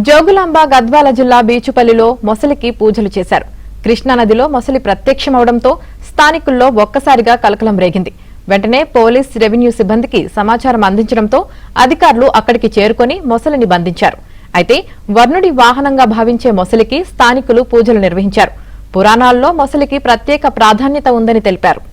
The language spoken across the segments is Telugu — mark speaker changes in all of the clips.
Speaker 1: జోగులాంబ గద్వాల జిల్లా బీచుపల్లిలో మొసలికి పూజలు చేశారు. కృష్ణానదిలో మొసలి ప్రత్యక్షమవడంతో స్థానికుల్లో ఒక్కసారిగా కలకలం రేగింది. వెంటనే పోలీస్, రెవెన్యూ సిబ్బందికి సమాచారం అందించడంతో అధికారులు అక్కడికి చేరుకుని మొసలిని బంధించారు. అయితే వర్ణుడి వాహనంగా భావించే మొసలికి స్థానికులు పూజలు నిర్వహించారు. పురాణాల్లో మొసలికి ప్రత్యేక ప్రాధాన్యత ఉందని తెలిపారు.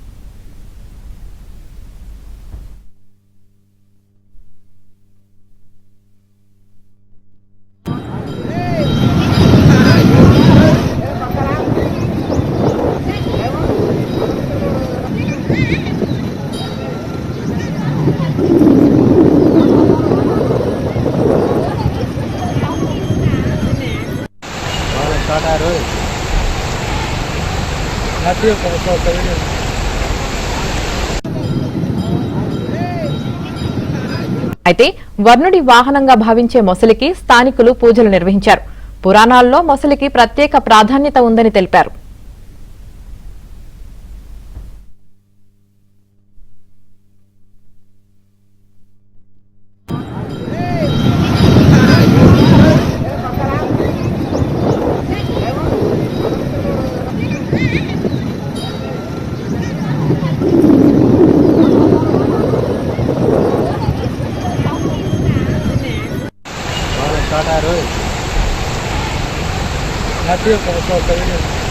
Speaker 1: అయితే వర్ణుడి వాహనంగా భావించే మొసలికి స్థానికులు పూజలు నిర్వహించారు. పురాణాల్లో మొసలికి ప్రత్యేక ప్రాధాన్యత ఉందని తెలిపారు.
Speaker 2: Nativo como todo,